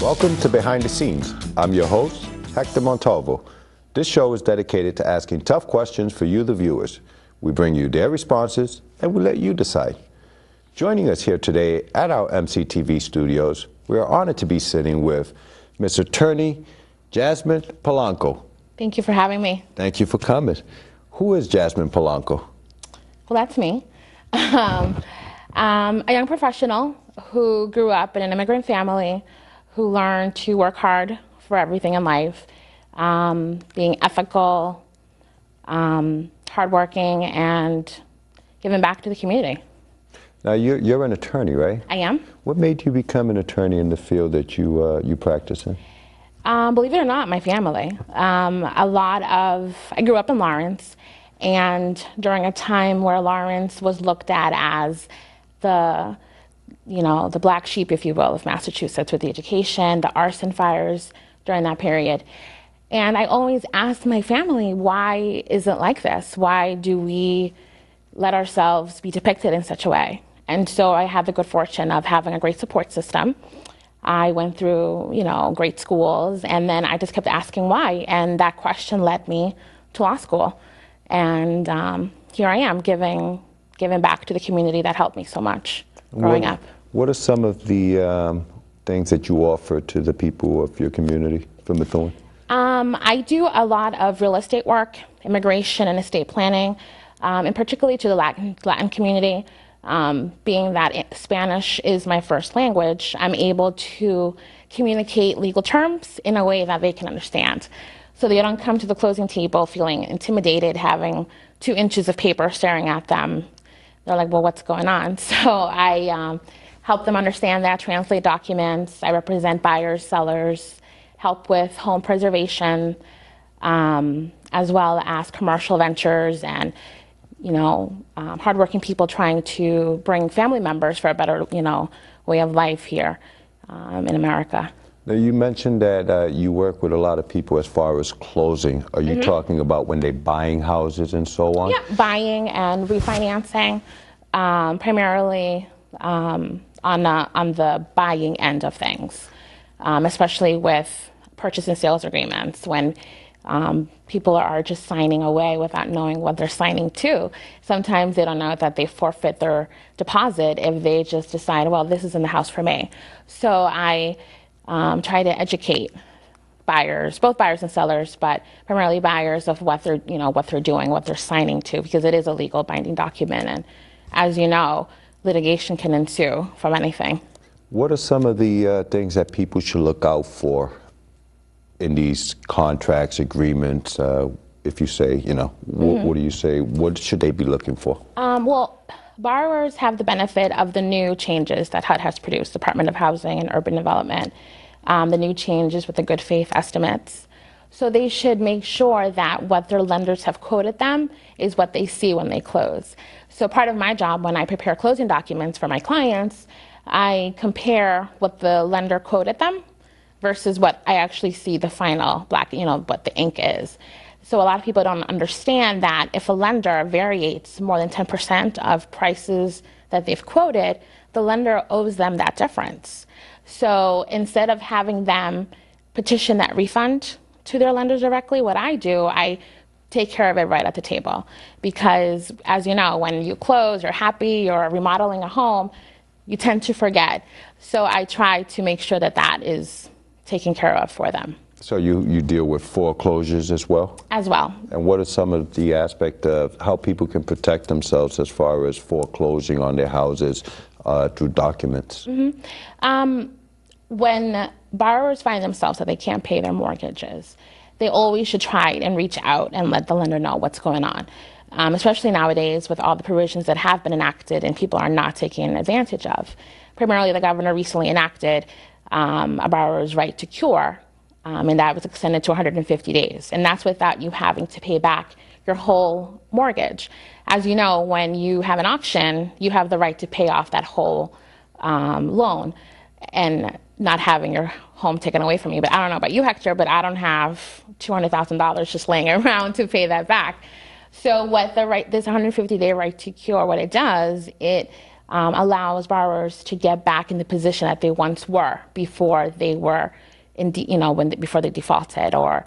Welcome to Behind the Scenes. I'm your host, Hector Montalvo. This show is dedicated to asking tough questions for you, the viewers. We bring you their responses, and we let you decide. Joining us here today at our MCTV studios, we are honored to be sitting with Ms. Attorney Jasmine Polanco. Thank you for having me. Thank you for coming. Who is Jasmine Polanco? Well, that's me. A young professional who grew up in an immigrant family, who learned to work hard for everything in life, being ethical, hardworking, and giving back to the community. Now, you're an attorney, right? I am. What made you become an attorney in the field that you practice in? Believe it or not, my family. I grew up in Lawrence, and during a time where Lawrence was looked at as the black sheep, if you will, of Massachusetts, with the education, the arson fires during that period. And I always asked my family, why is it like this? Why do we let ourselves be depicted in such a way? And so I had the good fortune of having a great support system. I went through, great schools, and then I just kept asking why. And that question led me to law school. And here I am, giving back to the community that helped me so much growing up. What are some of the things that you offer to the people of your community from Methuen? I do a lot of real estate work, immigration and estate planning, and particularly to the Latin community. Being that Spanish is my first language, I'm able to communicate legal terms in a way that they can understand. So they don't come to the closing table feeling intimidated, having 2 inches of paper staring at them. They're like, well, what's going on? So I help them understand that, translate documents. I represent buyers, sellers, help with home preservation, as well as commercial ventures and hardworking people trying to bring family members for a better, way of life here in America. Now, you mentioned that you work with a lot of people as far as closing. Are you talking about when they're buying houses and so on? Yeah, buying and refinancing, primarily on the buying end of things, especially with purchase and sales agreements when people are just signing away without knowing what they're signing to. Sometimes they don't know that they forfeit their deposit if they just decide, well, this is in the house for me. So I try to educate buyers, both buyers and sellers, but primarily buyers of what they're doing, what they're signing to, because it is a legal binding document. And as you know, litigation can ensue from anything. What are some of the things that people should look out for in these contracts, agreements? If you say, what do you say? What should they be looking for? Well, borrowers have the benefit of the new changes that HUD has produced, Department of Housing and Urban Development, the new changes with the good faith estimates. So they should make sure that what their lenders have quoted them is what they see when they close. So part of my job when I prepare closing documents for my clients, I compare what the lender quoted them versus what I actually see the final black, what the ink is. So a lot of people don't understand that if a lender variates more than 10% of prices that they've quoted, the lender owes them that difference. So instead of having them petition that refund to their lenders directly, what I do, I take care of it right at the table. Because as you know, when you close, you're happy, you're remodeling a home, you tend to forget. So I try to make sure that that is taken care of for them. So you deal with foreclosures as well? As well. And what are some of the aspects of how people can protect themselves as far as foreclosing on their houses through documents? When borrowers find themselves that they can't pay their mortgages, they always should try and reach out and let the lender know what's going on, especially nowadays with all the provisions that have been enacted and people are not taking advantage of. Primarily, the governor recently enacted a borrower's right to cure, and that was extended to 150 days. And that's without you having to pay back your whole mortgage. As you know, when you have an auction, you have the right to pay off that whole loan and not having your home taken away from you. But I don't know about you, Hector, but I don't have $200,000 just laying around to pay that back. So what this 150-day right to cure, what it does, it allows borrowers to get back in the position that they once were before they were before they defaulted or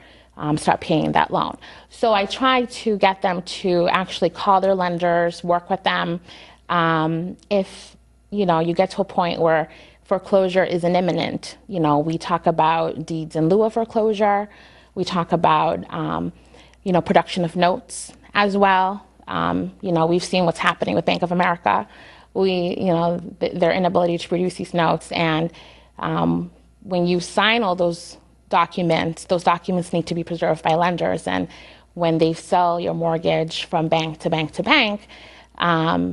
start paying that loan. So I try to get them to actually call their lenders, work with them. If you get to a point where foreclosure isn't imminent, we talk about deeds in lieu of foreclosure. We talk about production of notes as well. We've seen what's happening with Bank of America. Their inability to produce these notes, and when you sign all those documents need to be preserved by lenders. And when they sell your mortgage from bank to bank to bank,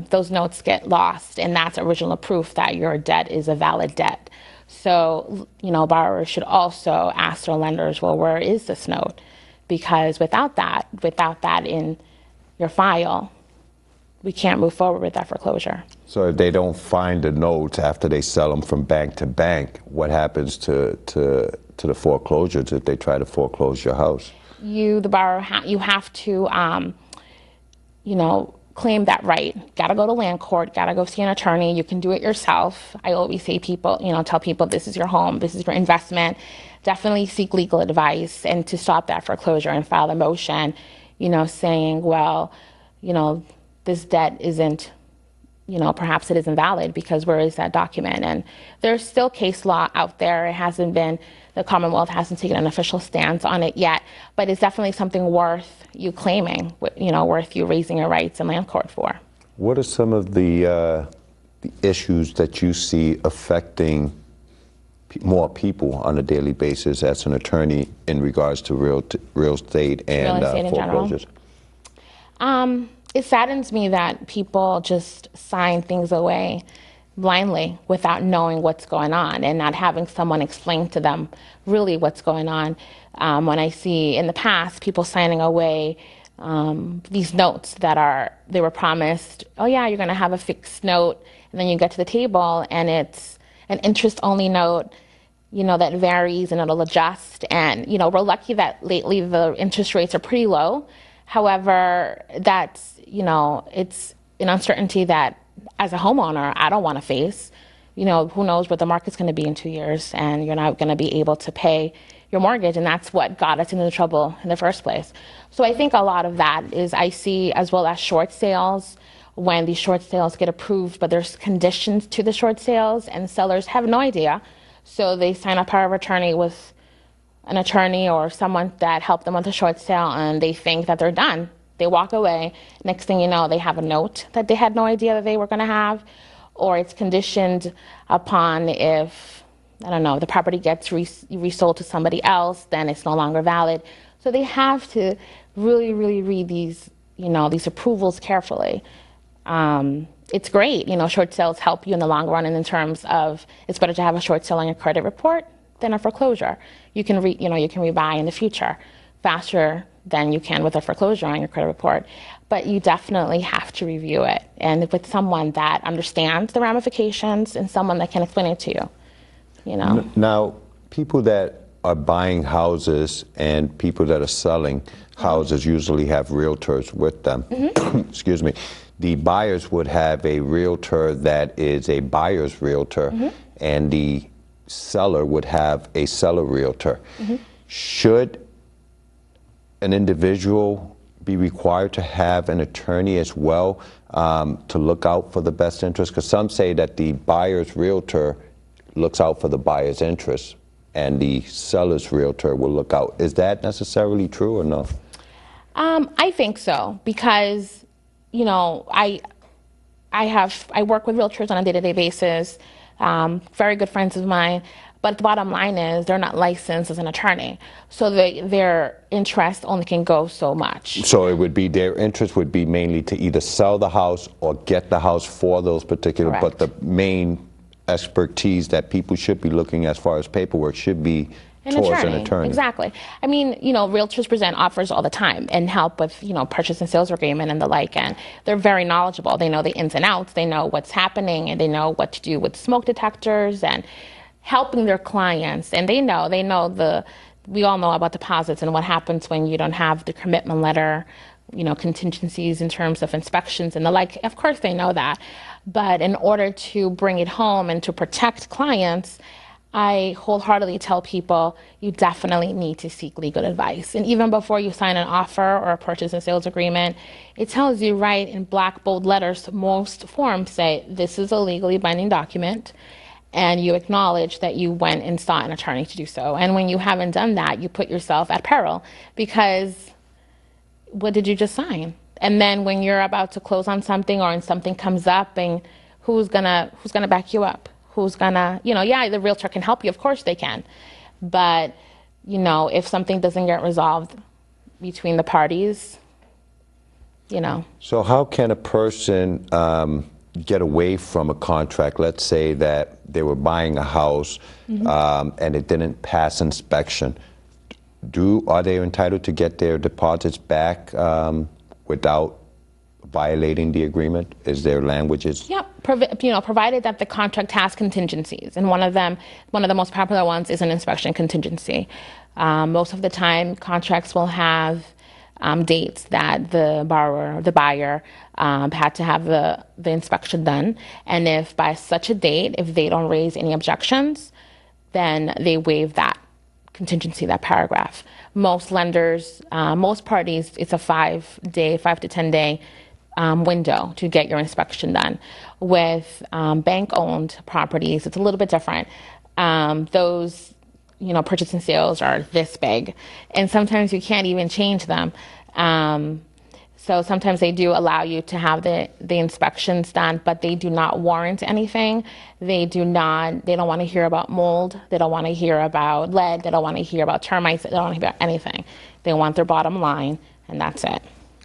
those notes get lost, and that's original proof that your debt is a valid debt. So, borrowers should also ask their lenders, well, where is this note? Because without that in your file, we can't move forward with that foreclosure. So if they don't find the notes after they sell them from bank to bank, what happens to the foreclosures if they try to foreclose your house? You, the borrower, you have to, claim that right. Got to go to land court, got to go see an attorney. You can do it yourself. I always say tell people this is your home, this is your investment. Definitely seek legal advice and to stop that foreclosure and file a motion, saying, well, this debt isn't, perhaps it isn't valid because where is that document? And there's still case law out there. The Commonwealth hasn't taken an official stance on it yet, but it's definitely something worth you claiming, worth you raising your rights in land court for. What are some of the issues that you see affecting more people on a daily basis as an attorney in regards to real estate and foreclosures? It saddens me that people just sign things away blindly without knowing what's going on and not having someone explain to them really what's going on. When I see in the past people signing away these notes they were promised, oh yeah, you're going to have a fixed note, and then you get to the table and it's an interest-only note, that varies and it'll adjust. And, we're lucky that lately the interest rates are pretty low. However, that's, it's an uncertainty that as a homeowner, I don't want to face. Who knows what the market's going to be in 2 years, and you're not going to be able to pay your mortgage, and that's what got us into the trouble in the first place. So I think a lot of that is I see, as well as short sales, when these short sales get approved, but there's conditions to the short sales, and sellers have no idea. So they sign a power of attorney with an attorney or someone that helped them with a short sale, and they think that they're done. They walk away. Next thing you know, they have a note that they had no idea that they were going to have, or it's conditioned upon if, the property gets resold to somebody else, then it's no longer valid. So they have to really, really read these approvals carefully. It's great, short sales help you in the long run, and in terms of it's better to have a short sale on your credit report than a foreclosure. You can rebuy in the future faster than you can with a foreclosure on your credit report. But you definitely have to review it, and with someone that understands the ramifications and someone that can explain it to you. Now, people that are buying houses and people that are selling houses usually have realtors with them. Excuse me. The buyers would have a realtor that is a buyer's realtor, and the seller would have a seller realtor. Should an individual be required to have an attorney as well to look out for the best interest? Because some say that the buyer's realtor looks out for the buyer's interest and the seller's realtor will look out. Is that necessarily true or no? I think so, because I work with realtors on a day-to-day basis, very good friends of mine, but the bottom line is they're not licensed as an attorney, so their interest only can go so much. So it would be, their interest would be mainly to either sell the house or get the house for those particular, correct. But the main expertise that people should be looking as far as paperwork should be towards an attorney. Exactly. I mean, realtors present offers all the time and help with, purchase and sales agreement and the like, and they're very knowledgeable. They know the ins and outs, they know what's happening, and they know what to do with smoke detectors and helping their clients. And we all know about deposits and what happens when you don't have the commitment letter, contingencies in terms of inspections and the like. Of course they know that. But in order to bring it home and to protect clients, I wholeheartedly tell people you definitely need to seek legal advice. And even before you sign an offer or a purchase and sales agreement, it tells you right in black bold letters, most forms say this is a legally binding document, and you acknowledge that you went and sought an attorney to do so. And when you haven't done that, you put yourself at peril, because what did you just sign? And then when you're about to close on something, or when something comes up, and who's gonna back you up? Who's gonna, yeah, the realtor can help you, of course they can. But, if something doesn't get resolved between the parties, So how can a person get away from a contract? Let's say that they were buying a house and it didn't pass inspection. Are they entitled to get their deposits back without violating the agreement? Is there languages? Yep. Provided that the contract has contingencies, and one of the most popular ones is an inspection contingency. Most of the time, contracts will have dates that the buyer had to have the inspection done, and if by such a date, if they don't raise any objections, then they waive that contingency, that paragraph. Most lenders, most parties, it's a 5 to 10 day window to get your inspection done. With bank-owned properties, it's a little bit different. Those, purchase and sales are this big, and sometimes you can't even change them. So sometimes they do allow you to have the inspections done, but they do not warrant anything. They don't want to hear about mold. They don't want to hear about lead. They don't want to hear about termites. They don't want to hear about anything. They want their bottom line, and that's it.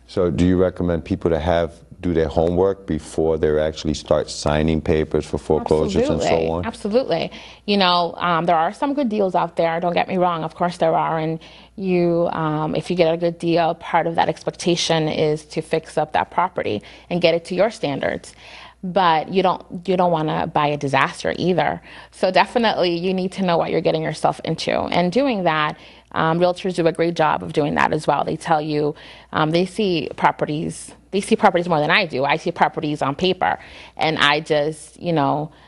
So do you recommend people to do their homework before they actually start signing papers for foreclosures and so on? Absolutely. There are some good deals out there. Don't get me wrong. Of course there are. And if you get a good deal, part of that expectation is to fix up that property and get it to your standards. But you don't want to buy a disaster either. So definitely you need to know what you're getting yourself into. And doing that, realtors do a great job of doing that as well. They tell you they see properties more than I do. I see properties on paper, and I just,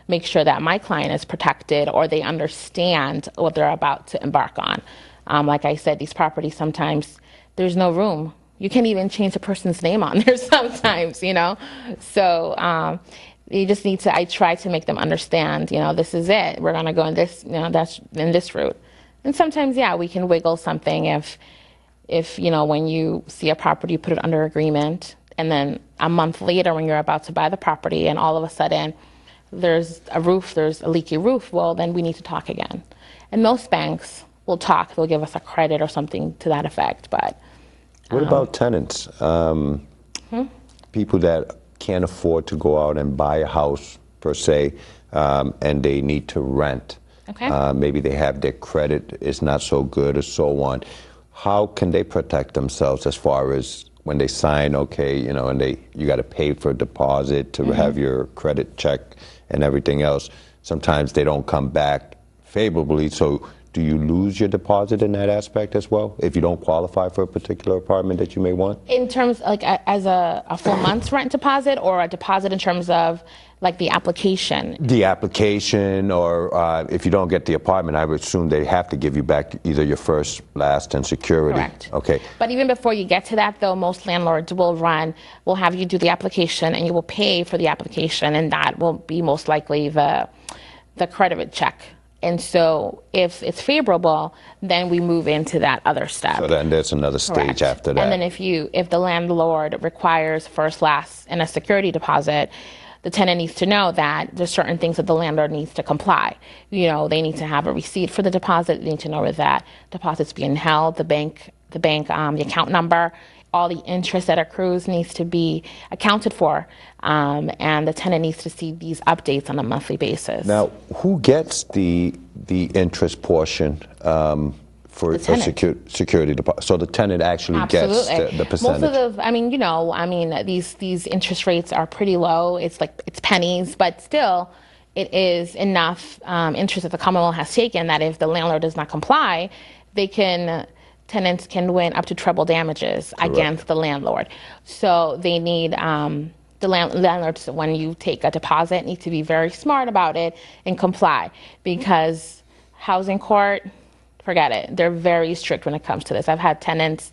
make sure that my client is protected, or they understand what they're about to embark on. Like I said, these properties, sometimes there's no room. You can't even change a person's name on there sometimes, So you just need to, I try to make them understand, this is it. We're going to go in this, that's in this route. And sometimes, we can wiggle something if when you see a property, you put it under agreement, and then a month later when you're about to buy the property and all of a sudden there's a leaky roof, well, then we need to talk again. And most banks will talk. They'll give us a credit or something to that effect. But what about tenants? People that can't afford to go out and buy a house, per se, and they need to rent. Okay. Maybe they have their credit is not so good or so on. How can they protect themselves as far as when they sign, and you got to pay for a deposit to have your credit check and everything else? Sometimes they don't come back favorably, so do you lose your deposit in that aspect as well if you don't qualify for a particular apartment that you may want? In terms, as a full month's rent deposit, or a deposit in terms of the application? The application, or if you don't get the apartment, I would assume they have to give you back either your first, last, and security. Correct. Okay. But even before you get to that, though, most landlords will have you do the application, and you will pay for the application, and that will be most likely the credit check. And so if it's favorable, then we move into that other step. So then there's another stage. Correct. After that. And then if the landlord requires first, last, and a security deposit, the tenant needs to know that there's certain things that the landlord needs to comply. They need to have a receipt for the deposit. They need to know where that deposit's being held, the account number. All the interest that accrues needs to be accounted for, and the tenant needs to see these updates on a monthly basis. Now, who gets the interest portion for security deposit? So the tenant actually gets the percentage. Most of these interest rates are pretty low. It's pennies, but still, it is enough interest that the Commonwealth has taken that if the landlord does not comply, tenants can win up to treble damages. Correct. Against the landlord. So they need the landlords, when you take a deposit, need to be very smart about it and comply, because housing court, forget it. They're very strict when it comes to this. I've had tenants,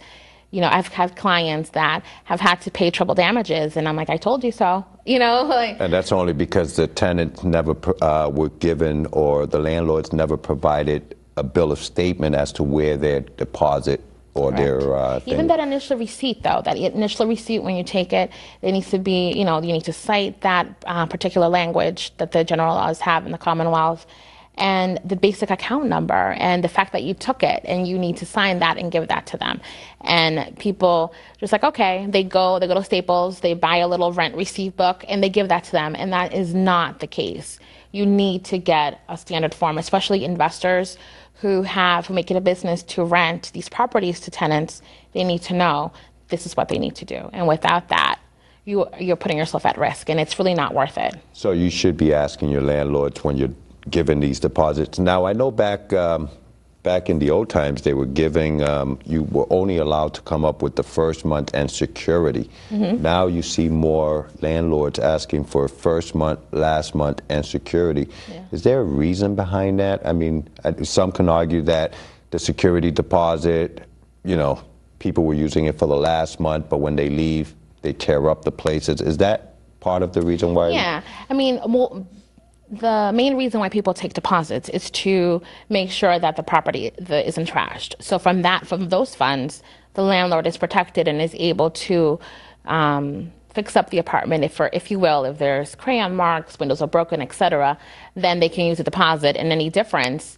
I've had clients that have had to pay triple damages, and I'm like, I told you so, like. And that's only because the tenants never were given, or the landlords never provided a bill of statement as to where their deposit or their even that initial receipt, though, when you take it, it needs to be, you need to cite that particular language that the general laws have in the Commonwealth, and the basic account number, and the fact that you took it, and you need to sign that and give that to them. And people just like, okay, they go to Staples, they buy a little rent receipt book, and they give that to them, and that is not the case. You need to get a standard form, especially investors who make it a business to rent these properties to tenants. They need to know this is what they need to do, and without that, you're putting yourself at risk, and it's really not worth it. So you should be asking your landlords when you're giving these deposits. Now, I know back in the old times, they were giving, you were only allowed to come up with the first month and security. Mm-hmm. Now you see more landlords asking for first month, last month, and security. Yeah. Is there a reason behind that? I mean, some can argue that the security deposit, people were using it for the last month, but when they leave, they tear up the places. Is that part of the reason why? Yeah, I mean, the main reason why people take deposits is to make sure that the property isn't trashed. So from those funds, the landlord is protected and is able to fix up the apartment, if you will. If there's crayon marks, windows are broken, etc., then they can use a deposit, and any difference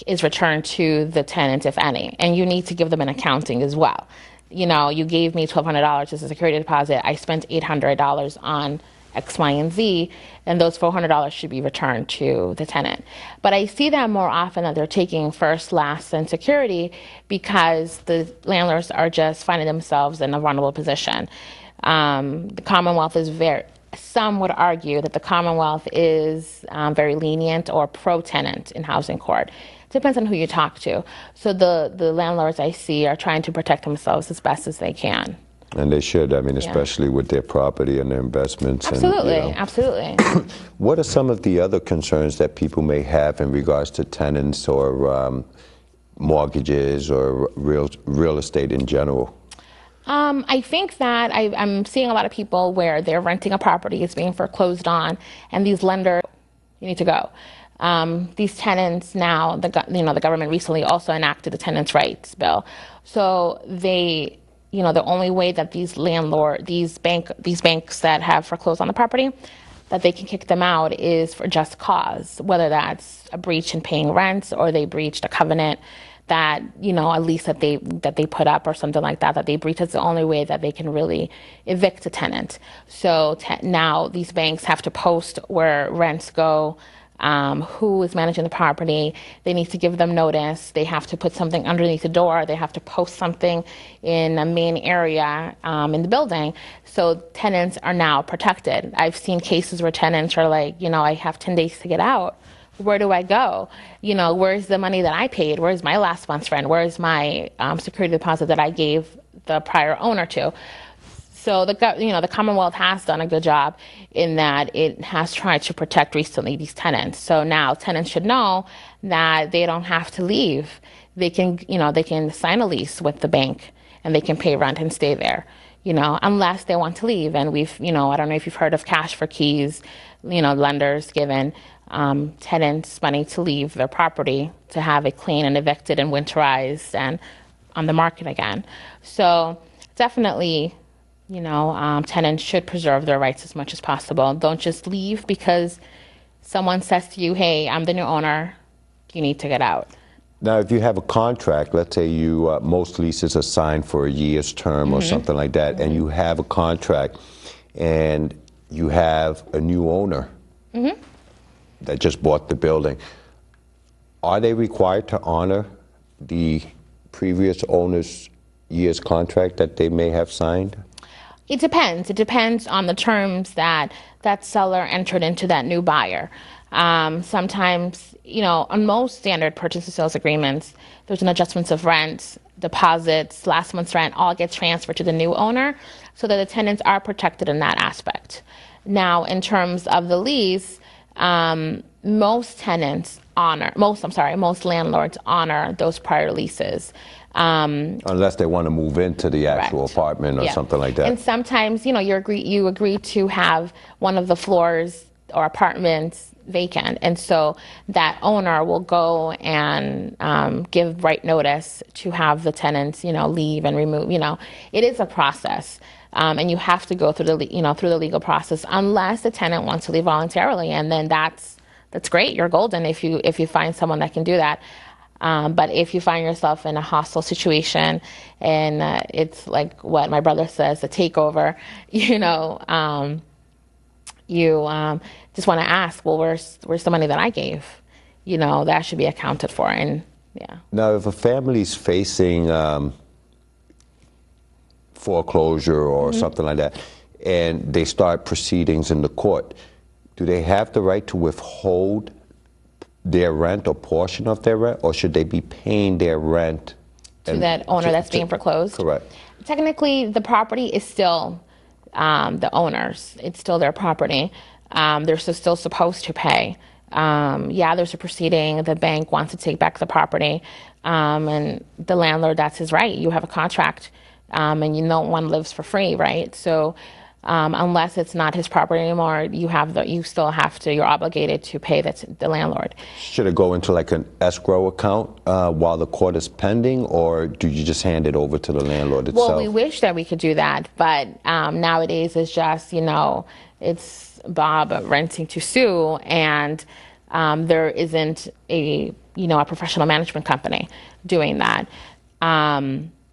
is returned to the tenant, if any. And you need to give them an accounting as well. You gave me $1,200 as a security deposit. I spent $800 on X, Y, and Z, and those $400 should be returned to the tenant. But I see that more often, that they're taking first, last, and security, because the landlords are just finding themselves in a vulnerable position. The Commonwealth is some would argue that the Commonwealth is very lenient or pro-tenant in housing court. It depends on who you talk to. So the landlords I see are trying to protect themselves as best as they can. And they should, especially with their property and their investments. Absolutely, absolutely. What are some of the other concerns that people may have in regards to tenants or mortgages or real estate in general? I think that I'm seeing a lot of people where they're renting a property, it's being foreclosed on, and these lenders, you need to go. These tenants now, the government recently also enacted the Tenants' Rights Bill. So the only way that these banks that have foreclosed on the property, that they can kick them out is for just cause, whether that's a breach in paying rents, or they breached a covenant that, a lease that they put up or something like that they breach. Is the only way that they can really evict a tenant. So now these banks have to post where rents go, who is managing the property. They need to give them notice. They have to put something underneath the door. They have to post something in a main area in the building. So tenants are now protected. I've seen cases where tenants are like, I have 10 days to get out. Where do I go? Where's the money that I paid? Where's my last month's rent? Where's my security deposit that I gave the prior owner to? So the Commonwealth has done a good job in that it has tried to protect recently these tenants. So now tenants should know that they don't have to leave. They can sign a lease with the bank, and they can pay rent and stay there, unless they want to leave. And I don't know if you've heard of cash for keys, lenders giving tenants money to leave their property to have it clean and evicted and winterized and on the market again. So definitely, tenants should preserve their rights as much as possible. Don't just leave because someone says to you, hey, I'm the new owner, you need to get out. Now, if you have a contract, let's say most leases are signed for a year's term, mm-hmm. or something like that, mm-hmm. and you have a contract and you have a new owner, mm-hmm. that just bought the building, are they required to honor the previous owner's year's contract that they may have signed? It depends. It depends on the terms that seller entered into that new buyer. Sometimes, on most standard purchase and sales agreements, there's an adjustment of rent deposits, last month's rent, all get transferred to the new owner so that the tenants are protected in that aspect. Now, in terms of the lease, most landlords honor those prior leases. Unless they want to move into the actual apartment or something like that. And sometimes, you agree to have one of the floors or apartments vacant, and so that owner will go and give right notice to have the tenants, leave and remove. It is a process, and you have to go through the legal process unless the tenant wants to leave voluntarily, and then that's great. You're golden if you find someone that can do that. But if you find yourself in a hostile situation and it's like what my brother says, a takeover, you just want to ask, well, where's the money that I gave? That should be accounted for. And yeah. Now, if a family's facing foreclosure or something like that, and they start proceedings in the court, do they have the right to withhold their rent or portion of their rent, or should they be paying their rent to that owner that's being foreclosed? Correct. Technically, the property is still the owner's. It's still their property. They're still supposed to pay. There's a proceeding. The bank wants to take back the property, and the landlord, that's his right. You have a contract, and no one lives for free, right? So unless it's not his property anymore, you're obligated to pay the landlord. Should it go into like an escrow account while the court is pending, or do you just hand it over to the landlord itself? Well, we wish that we could do that, but nowadays it's just, it's Bob renting to Sue, and there isn't a professional management company doing that.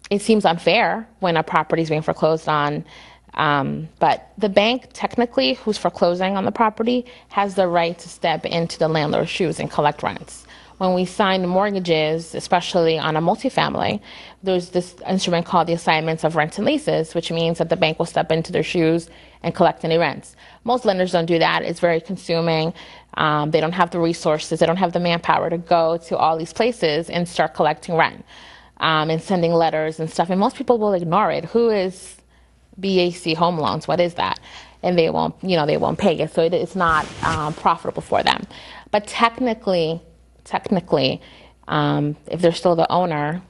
It seems unfair when a property is being foreclosed on. But the bank, technically, who's foreclosing on the property, has the right to step into the landlord's shoes and collect rents. When we sign mortgages, especially on a multifamily, there's this instrument called the assignments of rents and leases, which means that the bank will step into their shoes and collect any rents. Most lenders don't do that. It's very consuming. They don't have the resources. They don't have the manpower to go to all these places and start collecting rent and sending letters and stuff. And most people will ignore it. Who is BAC home loans? What is that? And they won't pay it. So it's not profitable for them. But technically, if they're still the owner,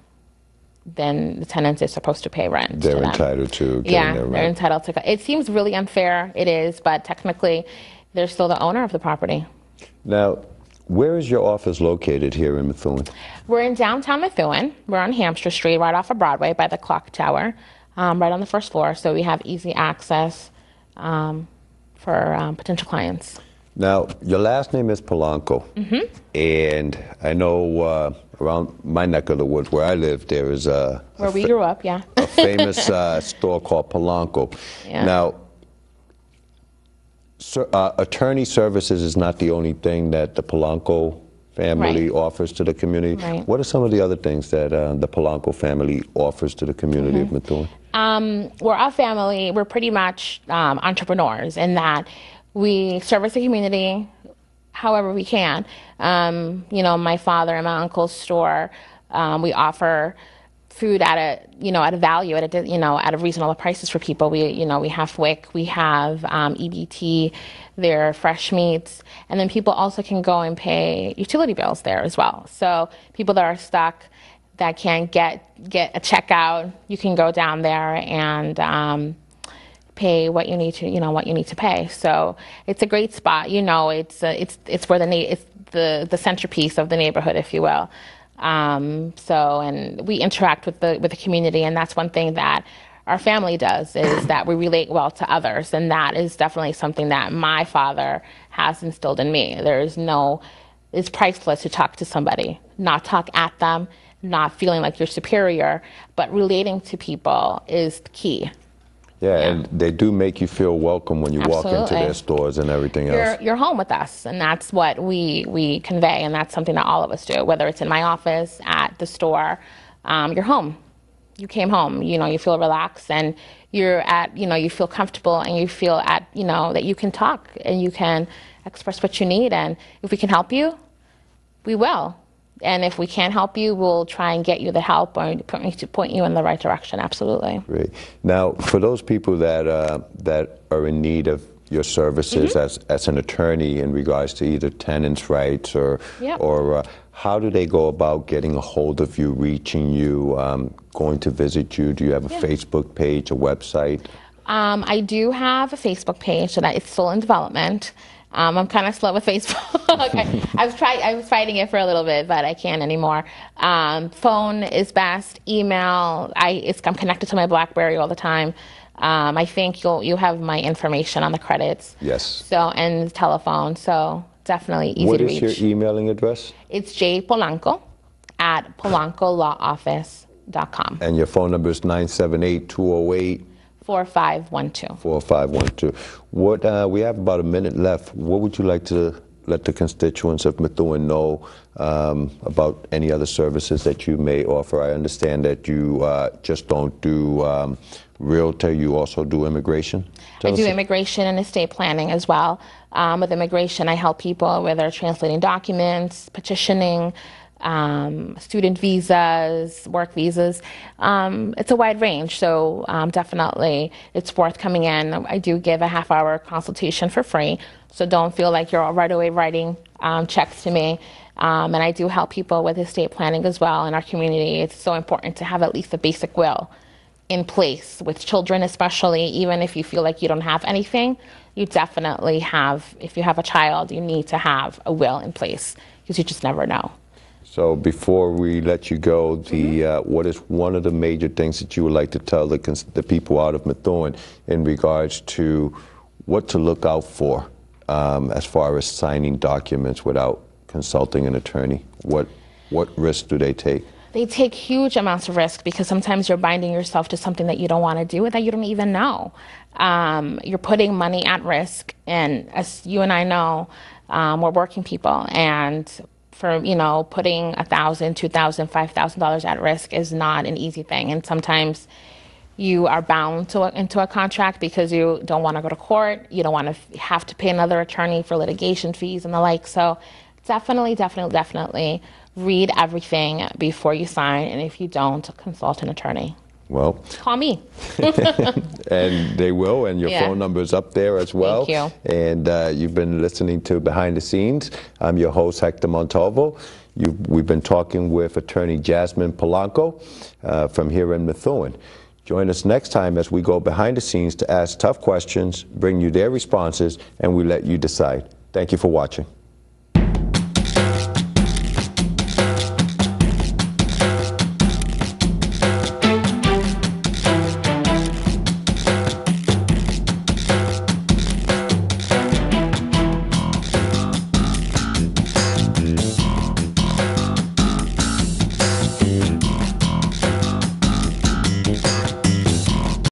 then the tenant is supposed to pay rent. They're entitled to getting their rent. They're entitled to. It seems really unfair. It is, but technically, they're still the owner of the property. Now, where is your office located here in Methuen? We're in downtown Methuen. We're on Hampshire Street, right off of Broadway by the clock tower, right on the first floor. So we have easy access for potential clients. Now, your last name is Polanco, and I know around my neck of the woods where I live, there is where we grew up, a famous store called Polanco. Yeah. Now, attorney services is not the only thing that the Polanco family offers to the community. Right. What are some of the other things that the Polanco family offers to the community of Methuen? We're a family. We're pretty much entrepreneurs in that we service the community however we can. My father and my uncle's store, we offer food at a value, at a reasonable prices for people. We have WIC, we have EBT, their fresh meats, and then people also can go and pay utility bills there as well. So people that are stuck, that can't get a check out, you can go down there and pay what you need to pay. So it's a great spot. It's where it's the centerpiece of the neighborhood, if you will. And we interact with the community, and that's one thing that our family does, is that we relate well to others, and that is definitely something that my father has instilled in me. It's priceless to talk to somebody, not talk at them, not feeling like you're superior, but relating to people is key. Yeah, and they do make you feel welcome when you walk into their stores and everything else. You're home with us, and that's what we convey, and that's something that all of us do, whether it's in my office, at the store. You're home. You came home. You feel relaxed, and you feel comfortable, and you feel that you can talk and you can express what you need, and if we can help you, we will. And if we can't help you, we'll try and get you the help or point you in the right direction. Absolutely. Great. Now, for those people that are in need of your services as an attorney in regards to either tenants' rights or how do they go about getting a hold of you, reaching you, going to visit you? Do you have a Facebook page, a website? I do have a Facebook page, so that it's still in development. I'm kind of slow with Facebook. I was fighting it for a little bit, but I can't anymore. Phone is best. Email. I'm connected to my BlackBerry all the time. I think you have my information on the credits. Yes. So, and telephone. So definitely easy to reach. What is your emailing address? It's jpolanco@polancolawoffice.com. And your phone number is 978-208. 4512. 4512. What we have about a minute left. What would you like to let the constituents of Methuen know about any other services that you may offer? I understand that you just don't do realtor. You also do immigration. I do immigration and estate planning as well. With immigration, I help people with their translating documents, petitioning, student visas, work visas. It's a wide range, so definitely it's worth coming in. I do give a half-hour consultation for free, so don't feel like you're right away writing checks to me. And I do help people with estate planning as well in our community. It's so important to have at least a basic will in place with children, especially. Even if you feel like you don't have anything, you definitely have. If you have a child, you need to have a will in place because you just never know. So before we let you go, what is one of the major things that you would like to tell the people out of Methuen in regards to what to look out for as far as signing documents without consulting an attorney? What risks do they take? They take huge amounts of risk because sometimes you're binding yourself to something that you don't want to do and that you don't even know. You're putting money at risk, and as you and I know, we're working people, and for putting $1,000, $2,000, $5,000 at risk is not an easy thing, and sometimes you are bound into a contract because you don't want to go to court, you don't want to have to pay another attorney for litigation fees and the like. So definitely read everything before you sign, and if you don't, consult an attorney. Well, call me. And they will, and your phone number is up there as well. Thank you. And you've been listening to Behind the Scenes. I'm your host, Hector Montalvo. We've been talking with attorney Jasmine Polanco from here in Methuen. Join us next time as we go behind the scenes to ask tough questions, bring you their responses, and we let you decide. Thank you for watching.